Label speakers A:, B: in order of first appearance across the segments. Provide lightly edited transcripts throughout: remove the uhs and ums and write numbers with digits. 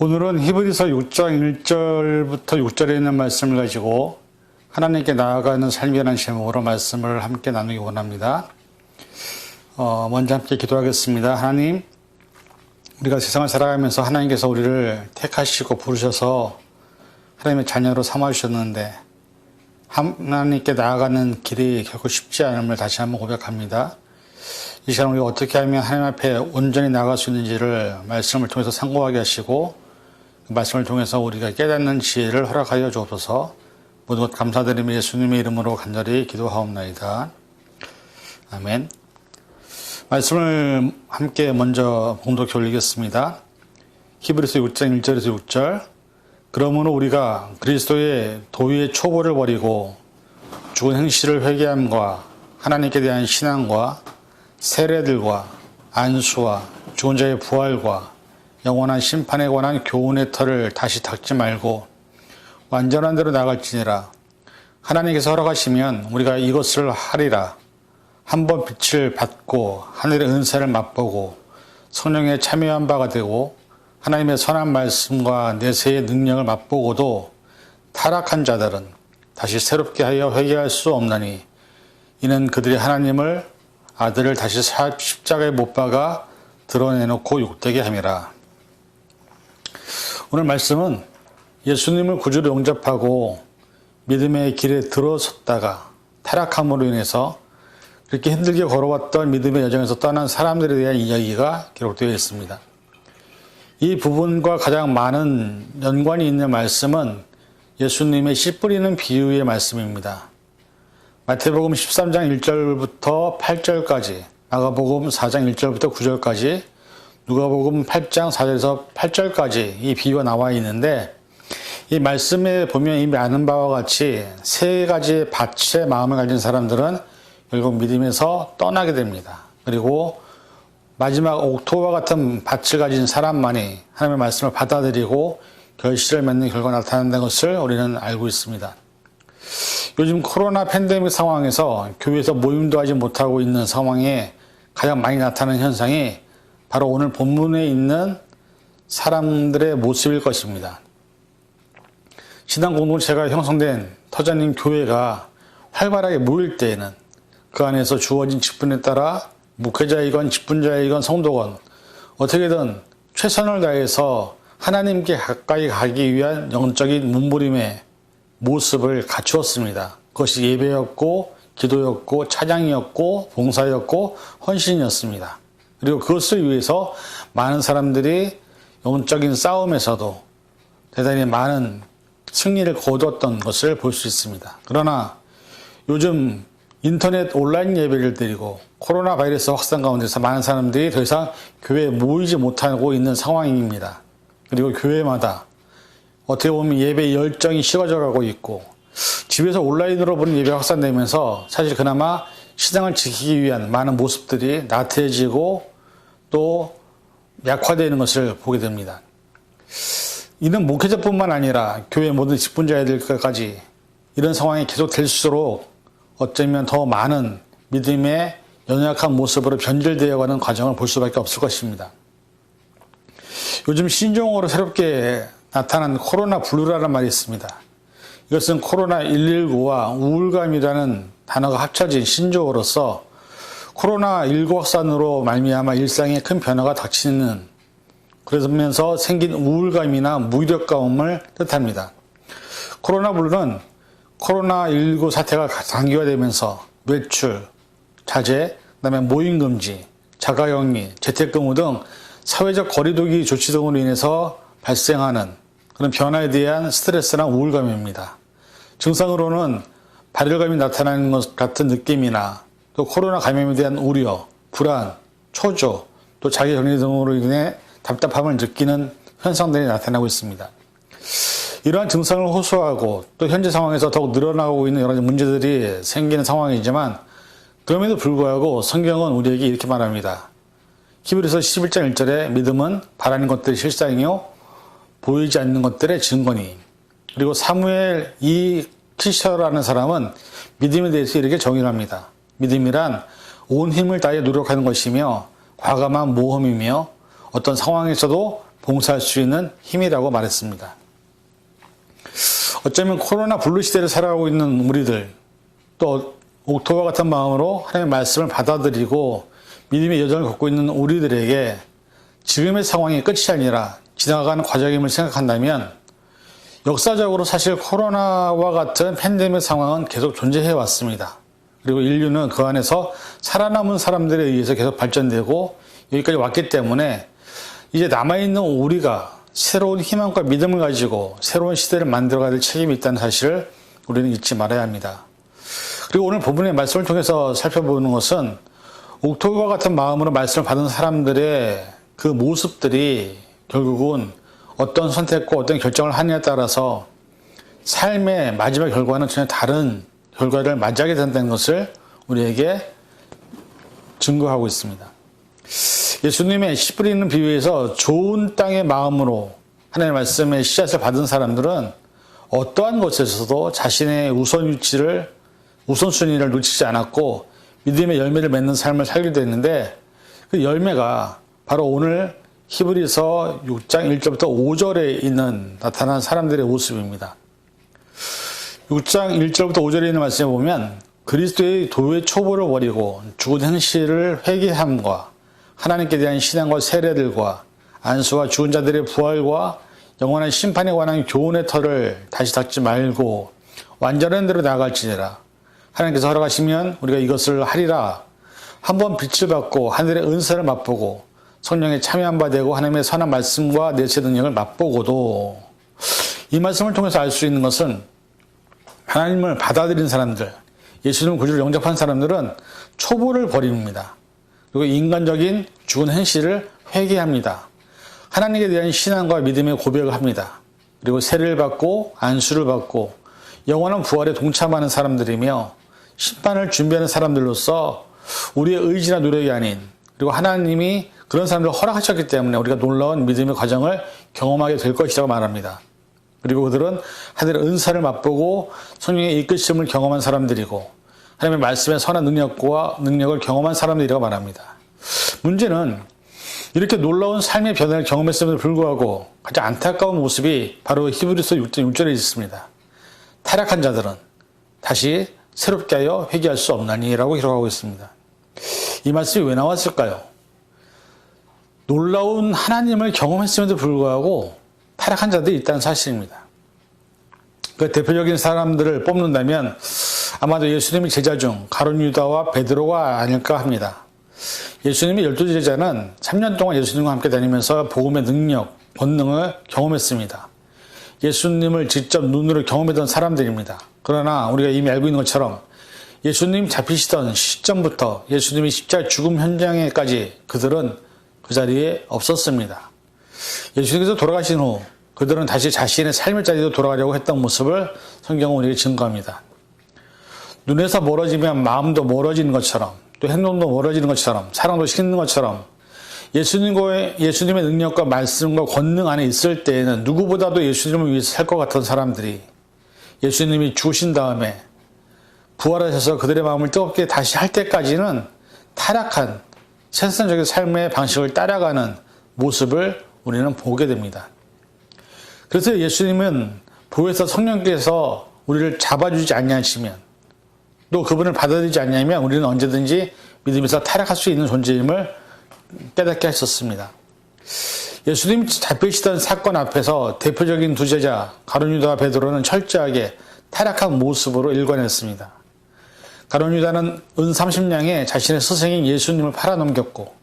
A: 오늘은 히브리서 6장 1절부터 6절에 있는 말씀을 가지고 하나님께 나아가는 삶이라는 제목으로 말씀을 함께 나누기 원합니다. 먼저 함께 기도하겠습니다. 하나님, 우리가 세상을 살아가면서 하나님께서 우리를 택하시고 부르셔서 하나님의 자녀로 삼아주셨는데 하나님께 나아가는 길이 결코 쉽지 않음을 다시 한번 고백합니다. 이 시간 우리가 어떻게 하면 하나님 앞에 온전히 나아갈 수 있는지를 말씀을 통해서 상고하게 하시고 그 말씀을 통해서 우리가 깨닫는 지혜를 허락하여 주옵소서. 모든 것 감사드리며 예수님의 이름으로 간절히 기도하옵나이다. 아멘. 말씀을 함께 먼저 봉독해 올리겠습니다. 히브리서 6장 1절에서 6절. 그러므로 우리가 그리스도의 도의의 초보를 버리고 죽은 행실을 회개함과 하나님께 대한 신앙과 세례들과 안수와 죽은 자의 부활과 영원한 심판에 관한 교훈의 털을 다시 닦지 말고 완전한 대로 나갈지니라. 하나님께서 허락하시면 우리가 이것을 하리라. 한번 빛을 받고 하늘의 은사를 맛보고 성령에 참여한 바가 되고 하나님의 선한 말씀과 내세의 능력을 맛보고도 타락한 자들은 다시 새롭게 하여 회개할 수 없나니 이는 그들이 하나님을 아들을 다시 십자가에 못 박아 드러내놓고 욕되게 함이라. 오늘 말씀은 예수님을 구주로 영접하고 믿음의 길에 들어섰다가 타락함으로 인해서 그렇게 힘들게 걸어왔던 믿음의 여정에서 떠난 사람들에 대한 이야기가 기록되어 있습니다. 이 부분과 가장 많은 연관이 있는 말씀은 예수님의 씨 뿌리는 비유의 말씀입니다. 마태복음 13장 1절부터 8절까지, 마가복음 4장 1절부터 9절까지, 누가복음 8장 4절에서 8절까지 이 비유가 나와 있는데 이 말씀에 보면 이미 아는 바와 같이 세 가지의 밭의 마음을 가진 사람들은 결국 믿음에서 떠나게 됩니다. 그리고 마지막 옥토와 같은 밭을 가진 사람만이 하나님의 말씀을 받아들이고 결실을 맺는 결과가 나타난다는 것을 우리는 알고 있습니다. 요즘 코로나 팬데믹 상황에서 교회에서 모임도 하지 못하고 있는 상황에 가장 많이 나타나는 현상이 바로 오늘 본문에 있는 사람들의 모습일 것입니다. 신앙 공동체가 형성된 터전인 교회가 활발하게 모일 때에는 그 안에서 주어진 직분에 따라 목회자이건 직분자이건 성도건 어떻게든 최선을 다해서 하나님께 가까이 가기 위한 영적인 몸부림의 모습을 갖추었습니다. 그것이 예배였고 기도였고 찬양이었고 봉사였고 헌신이었습니다. 그리고 그것을 위해서 많은 사람들이 영적인 싸움에서도 대단히 많은 승리를 거두었던 것을 볼 수 있습니다. 그러나 요즘 인터넷 온라인 예배를 드리고 코로나 바이러스 확산 가운데서 많은 사람들이 더 이상 교회에 모이지 못하고 있는 상황입니다. 그리고 교회마다 어떻게 보면 예배 열정이 식어져 가고 있고 집에서 온라인으로 보는 예배 확산되면서 사실 그나마 신앙을 지키기 위한 많은 모습들이 나태해지고 또 약화되는 것을 보게 됩니다. 이는 목회자뿐만 아니라 교회 모든 직분자들까지 이런 상황이 계속될수록 어쩌면 더 많은 믿음의 연약한 모습으로 변질되어가는 과정을 볼 수밖에 없을 것입니다. 요즘 신종어로 새롭게 나타난 코로나 블루라는 말이 있습니다. 이것은 코로나119와 우울감이라는 단어가 합쳐진 신조어로서 코로나19 확산으로 말미암아 일상에 큰 변화가 닥치는 그러면서 생긴 우울감이나 무기력감을 뜻합니다. 코로나 블루는 코로나19 사태가 장기화되면서 외출, 자제, 그다음에 모임 금지, 자가격리, 재택근무 등 사회적 거리두기 조치 등으로 인해서 발생하는 그런 변화에 대한 스트레스나 우울감입니다. 증상으로는 발열감이 나타나는 것 같은 느낌이나 또 코로나 감염에 대한 우려, 불안, 초조, 또 자기격리 등으로 인해 답답함을 느끼는 현상들이 나타나고 있습니다. 이러한 증상을 호소하고 또 현재 상황에서 더욱 늘어나고 있는 여러 가지 문제들이 생기는 상황이지만 그럼에도 불구하고 성경은 우리에게 이렇게 말합니다. 히브리서 11장 1절에 믿음은 바라는 것들의 실상이요 보이지 않는 것들의 증거니. 그리고 사무엘 이 키셔라는 사람은 믿음에 대해서 이렇게 정의합니다. 믿음이란 온 힘을 다해 노력하는 것이며 과감한 모험이며 어떤 상황에서도 봉사할 수 있는 힘이라고 말했습니다. 어쩌면 코로나 블루 시대를 살아가고 있는 우리들, 또 옥토와 같은 마음으로 하나님의 말씀을 받아들이고 믿음의 여정을 걷고 있는 우리들에게 지금의 상황이 끝이 아니라 지나가는 과정임을 생각한다면 역사적으로 사실 코로나와 같은 팬데믹 상황은 계속 존재해 왔습니다. 그리고 인류는 그 안에서 살아남은 사람들에 의해서 계속 발전되고 여기까지 왔기 때문에 이제 남아있는 우리가 새로운 희망과 믿음을 가지고 새로운 시대를 만들어가야 될 책임이 있다는 사실을 우리는 잊지 말아야 합니다. 그리고 오늘 본문의 말씀을 통해서 살펴보는 것은 옥토와 같은 마음으로 말씀을 받은 사람들의 그 모습들이 결국은 어떤 선택과 어떤 결정을 하느냐에 따라서 삶의 마지막 결과는 전혀 다른 결과를 맞이하게 된다는 것을 우리에게 증거하고 있습니다. 예수님의 씨 뿌리는 비유에서 좋은 땅의 마음으로 하나님의 말씀의 씨앗을 받은 사람들은 어떠한 것에서도 자신의 우선순위를 놓치지 않았고 믿음의 열매를 맺는 삶을 살게 됐는데 그 열매가 바로 오늘 히브리서 6장 1절부터 5절에 있는 나타난 사람들의 모습입니다. 6장 1절부터 5절에 있는 말씀에 보면 그리스도의 도의 초보를 버리고 죽은 행실을 회개함과 하나님께 대한 신앙과 세례들과 안수와 죽은 자들의 부활과 영원한 심판에 관한 교훈의 털을 다시 닫지 말고 완전한 대로 나아갈지니라. 하나님께서 허락하시면 우리가 이것을 하리라. 한번 빛을 받고 하늘의 은사를 맛보고 성령에 참여한 바 되고 하나님의 선한 말씀과 내세 능력을 맛보고도 이 말씀을 통해서 알 수 있는 것은 하나님을 받아들인 사람들, 예수님 구주를 영접한 사람들은 초보를 버립니다. 그리고 인간적인 죽은 행실을 회개합니다. 하나님에 대한 신앙과 믿음의 고백을 합니다. 그리고 세례를 받고 안수를 받고 영원한 부활에 동참하는 사람들이며 심판을 준비하는 사람들로서 우리의 의지나 노력이 아닌 그리고 하나님이 그런 사람들을 허락하셨기 때문에 우리가 놀라운 믿음의 과정을 경험하게 될 것이라고 말합니다. 그리고 그들은 하늘의 은사를 맛보고 성령의 이끄심을 경험한 사람들이고 하나님의 말씀의 선한 능력을 경험한 사람들이라고 말합니다. 문제는 이렇게 놀라운 삶의 변화를 경험했음에도 불구하고 가장 안타까운 모습이 바로 히브리서 6장 6절에 있습니다. 타락한 자들은 다시 새롭게 하여 회개할 수 없나니 라고 기록하고 있습니다. 이 말씀이 왜 나왔을까요? 놀라운 하나님을 경험했음에도 불구하고 타락한 자들이 있다는 사실입니다. 그 대표적인 사람들을 뽑는다면 아마도 예수님의 제자 중 가룟 유다와 베드로가 아닐까 합니다. 예수님의 12제자는 3년 동안 예수님과 함께 다니면서 복음의 능력, 권능을 경험했습니다. 예수님을 직접 눈으로 경험했던 사람들입니다. 그러나 우리가 이미 알고 있는 것처럼 예수님 잡히시던 시점부터 예수님이 십자가 죽음 현장에까지 그들은 그 자리에 없었습니다. 예수님께서 돌아가신 후 그들은 다시 자신의 삶의 자리로 돌아가려고 했던 모습을 성경은 우리에게 증거합니다. 눈에서 멀어지면 마음도 멀어지는 것처럼 또 행동도 멀어지는 것처럼 사랑도 식는 것처럼 예수님의 능력과 말씀과 권능 안에 있을 때에는 누구보다도 예수님을 위해서 살 것 같은 사람들이 예수님이 죽으신 다음에 부활하셔서 그들의 마음을 뜨겁게 다시 할 때까지는 타락한 세상적인 삶의 방식을 따라가는 모습을 우리는 보게 됩니다. 그래서 예수님은 보혜사 성령께서 우리를 잡아주지 않냐시면 또 그분을 받아들이지 않냐면 우리는 언제든지 믿음에서 타락할 수 있는 존재임을 깨닫게 하셨습니다. 예수님이 잡히시던 사건 앞에서 대표적인 두 제자 가룟 유다와 베드로는 철저하게 타락한 모습으로 일관했습니다. 가룟 유다는 은 30냥에 자신의 스승인 예수님을 팔아넘겼고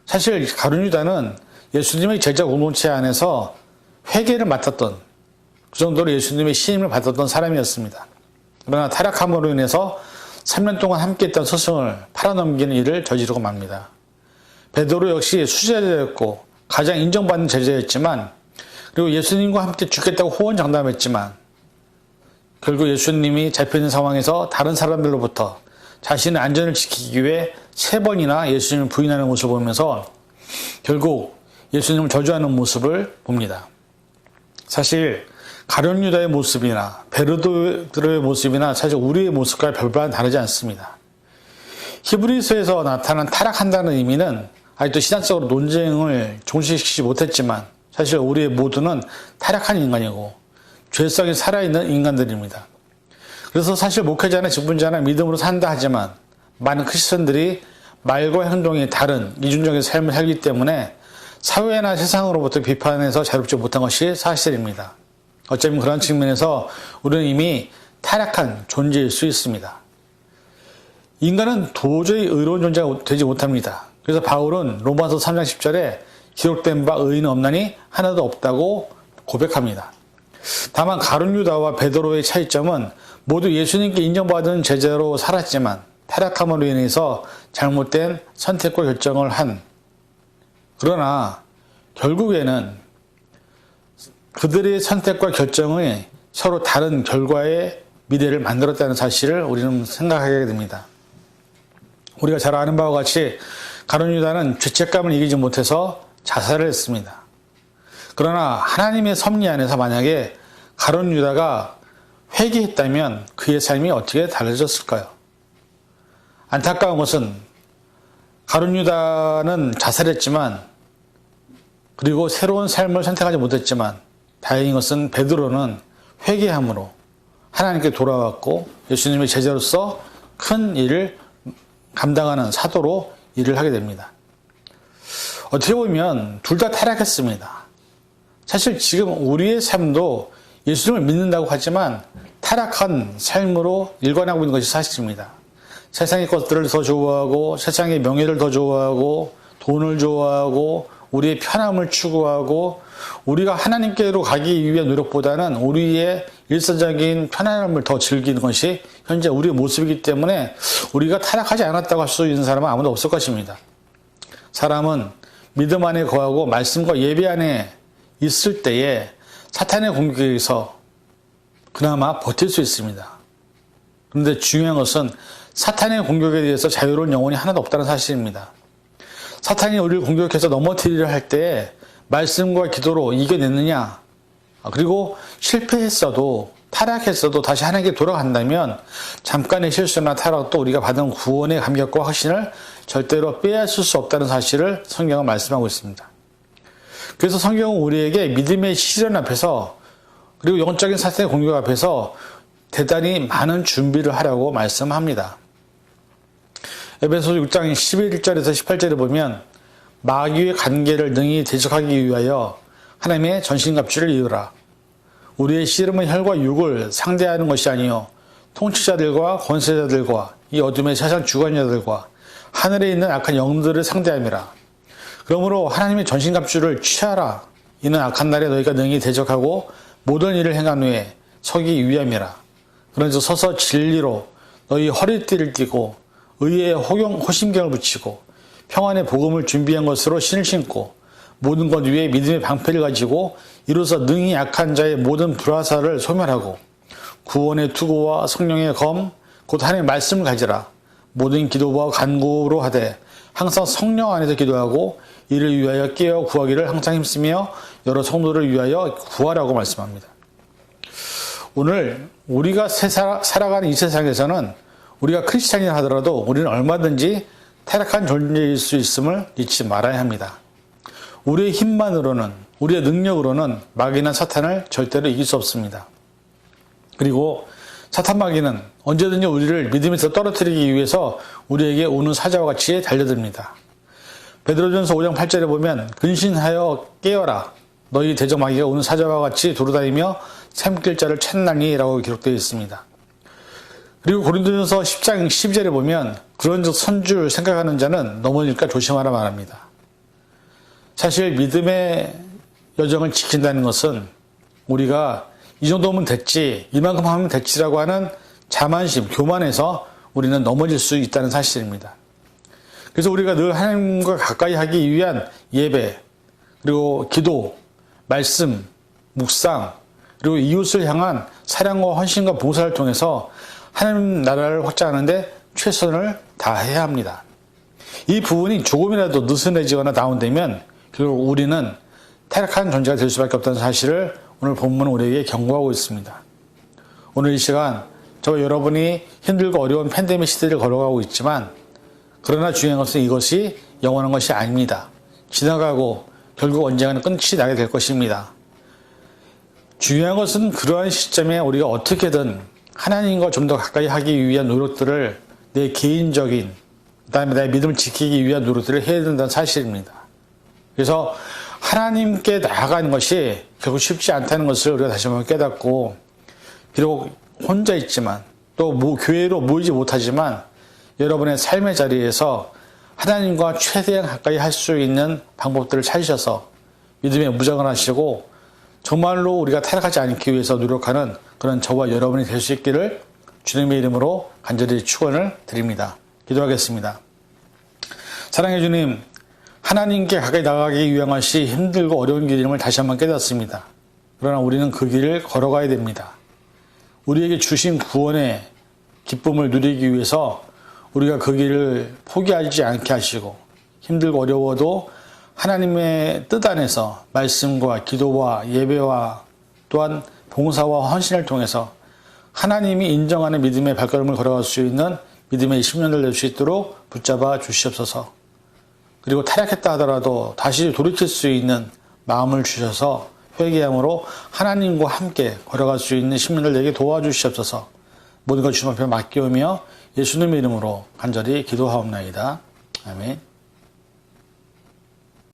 A: 사실 가룟 유다는 예수님의 제자 공동체 안에서 회개를 맡았던 그 정도로 예수님의 신임을 받았던 사람이었습니다. 그러나 타락함으로 인해서 3년 동안 함께했던 스승을 팔아넘기는 일을 저지르고 맙니다. 베드로 역시 수제자였고 가장 인정받는 제자였지만 그리고 예수님과 함께 죽겠다고 호언장담했지만 결국 예수님이 잡혀있는 상황에서 다른 사람들로부터 자신의 안전을 지키기 위해 3번이나 예수님을 부인하는 모습을 보면서 결국 예수님을 저주하는 모습을 봅니다. 사실 가룟 유다의 모습이나 베드로의 모습이나 사실 우리의 모습과 별반 다르지 않습니다. 히브리서에서 나타난 타락한다는 의미는 아직도 신앙적으로 논쟁을 종식시키지 못했지만 사실 우리 모두는 타락한 인간이고 죄성이 살아있는 인간들입니다. 그래서 사실 목회자나 직분자나 믿음으로 산다 하지만 많은 크리스천들이 말과 행동이 다른 이중적인 삶을 살기 때문에 사회나 세상으로부터 비판에서 자유롭지 못한 것이 사실입니다. 어쩌면 그런 측면에서 우리는 이미 타락한 존재일 수 있습니다. 인간은 도저히 의로운 존재가 되지 못합니다. 그래서 바울은 로마서 3장 10절에 기록된 바 의인은 없나니 하나도 없다고 고백합니다. 다만 가룟 유다와 베드로의 차이점은 모두 예수님께 인정받은 제자로 살았지만 타락함으로 인해서 잘못된 선택과 결정을 한, 그러나 결국에는 그들의 선택과 결정이 서로 다른 결과의 미래를 만들었다는 사실을 우리는 생각하게 됩니다. 우리가 잘 아는 바와 같이 가룟 유다는 죄책감을 이기지 못해서 자살을 했습니다. 그러나 하나님의 섭리 안에서 만약에 가룟 유다가 회개했다면 그의 삶이 어떻게 달라졌을까요? 안타까운 것은 가룟 유다는 자살했지만, 그리고 새로운 삶을 선택하지 못했지만, 다행인 것은 베드로는 회개함으로 하나님께 돌아왔고 예수님의 제자로서 큰 일을 감당하는 사도로 일을 하게 됩니다. 어떻게 보면 둘 다 타락했습니다. 사실 지금 우리의 삶도 예수님을 믿는다고 하지만 타락한 삶으로 일관하고 있는 것이 사실입니다. 세상의 것들을 더 좋아하고 세상의 명예를 더 좋아하고 돈을 좋아하고 우리의 편함을 추구하고 우리가 하나님께로 가기 위한 노력보다는 우리의 일선적인 편안함을 더 즐기는 것이 현재 우리의 모습이기 때문에 우리가 타락하지 않았다고 할 수 있는 사람은 아무도 없을 것입니다. 사람은 믿음 안에 거하고 말씀과 예배 안에 있을 때에 사탄의 공격에서 그나마 버틸 수 있습니다. 그런데 중요한 것은 사탄의 공격에 대해서 자유로운 영혼이 하나도 없다는 사실입니다. 사탄이 우리를 공격해서 넘어뜨리려 할 때 말씀과 기도로 이겨냈느냐, 그리고 실패했어도 타락했어도 다시 하나님께 돌아간다면 잠깐의 실수나 타락도 우리가 받은 구원의 감격과 확신을 절대로 빼앗을 수 없다는 사실을 성경은 말씀하고 있습니다. 그래서 성경은 우리에게 믿음의 시련 앞에서 그리고 영적인 사탄의 공격 앞에서 대단히 많은 준비를 하라고 말씀합니다. 에베소서 6장 11절에서 18절에 보면 마귀의 관계를 능히 대적하기 위하여 하나님의 전신갑주를 이으라. 우리의 씨름은 혈과 육을 상대하는 것이 아니요 통치자들과 권세자들과 이 어둠의 세상 주관자들과 하늘에 있는 악한 영들을 상대함이라. 그러므로 하나님의 전신갑주를 취하라. 이는 악한 날에 너희가 능히 대적하고 모든 일을 행한 후에 서기 위함이라. 그런즉 서서 진리로 너희 허리띠를 띠고 의의 호심경을 붙이고 평안의 복음을 준비한 것으로 신을 신고 모든 것 위에 믿음의 방패를 가지고 이로써 능히 약한 자의 모든 불화살을 소멸하고 구원의 투구와 성령의 검 곧 하나님의 말씀을 가지라. 모든 기도와 간구로 하되 항상 성령 안에서 기도하고 이를 위하여 깨어 구하기를 항상 힘쓰며 여러 성도를 위하여 구하라고 말씀합니다. 오늘 우리가 살아가는 이 세상에서는 우리가 크리스찬이라 하더라도 우리는 얼마든지 타락한 존재일 수 있음을 잊지 말아야 합니다. 우리의 힘만으로는, 우리의 능력으로는 마귀나 사탄을 절대로 이길 수 없습니다. 그리고 사탄 마귀는 언제든지 우리를 믿음에서 떨어뜨리기 위해서 우리에게 오는 사자와 같이 달려듭니다. 베드로전서 5장 8절에 보면 근신하여 깨어라. 너희 대적 마귀가 오는 사자와 같이 돌아다니며 샘길 자를 찾나니 라고 기록되어 있습니다. 그리고 고린도전서 10장 12절에 보면 그런즉 선줄 생각하는 자는 넘어질까 조심하라 말합니다. 사실 믿음의 여정을 지킨다는 것은 우리가 이 정도면 됐지, 이만큼 하면 됐지라고 하는 자만심, 교만에서 우리는 넘어질 수 있다는 사실입니다. 그래서 우리가 늘 하나님과 가까이 하기 위한 예배, 그리고 기도, 말씀, 묵상, 그리고 이웃을 향한 사랑과 헌신과 봉사를 통해서 하나님 나라를 확장하는데 최선을 다해야 합니다. 이 부분이 조금이라도 느슨해지거나 다운되면 결국 우리는 타락한 존재가 될 수밖에 없다는 사실을 오늘 본문은 우리에게 경고하고 있습니다. 오늘 이 시간 저와 여러분이 힘들고 어려운 팬데믹 시대를 걸어가고 있지만 그러나 중요한 것은 이것이 영원한 것이 아닙니다. 지나가고 결국 언젠가는 끝이 나게 될 것입니다. 중요한 것은 그러한 시점에 우리가 어떻게든 하나님과 좀 더 가까이 하기 위한 노력들을 내 개인적인, 그 다음에 나의 믿음을 지키기 위한 노력들을 해야 된다는 사실입니다. 그래서 하나님께 나아가는 것이 결국 쉽지 않다는 것을 우리가 다시 한번 깨닫고, 비록 혼자 있지만 또 교회로 모이지 못하지만 여러분의 삶의 자리에서 하나님과 최대한 가까이 할 수 있는 방법들을 찾으셔서 믿음에 무장을 하시고 정말로 우리가 타락하지 않기 위해서 노력하는 그런 저와 여러분이 될 수 있기를 주님의 이름으로 간절히 축원을 드립니다. 기도하겠습니다. 사랑해 주님, 하나님께 가까이 나가기 위한 것이 힘들고 어려운 길임을 다시 한번 깨닫습니다. 그러나 우리는 그 길을 걸어가야 됩니다. 우리에게 주신 구원의 기쁨을 누리기 위해서 우리가 그 길을 포기하지 않게 하시고 힘들고 어려워도 하나님의 뜻 안에서 말씀과 기도와 예배와 또한 봉사와 헌신을 통해서 하나님이 인정하는 믿음의 발걸음을 걸어갈 수 있는 믿음의 10년을 낼 수 있도록 붙잡아 주시옵소서. 그리고 타락했다 하더라도 다시 돌이킬 수 있는 마음을 주셔서 회개함으로 하나님과 함께 걸어갈 수 있는 10년을 내게 도와주시옵소서. 모든 것 주님 앞에 맡기오며 예수님의 이름으로 간절히 기도하옵나이다. 아멘.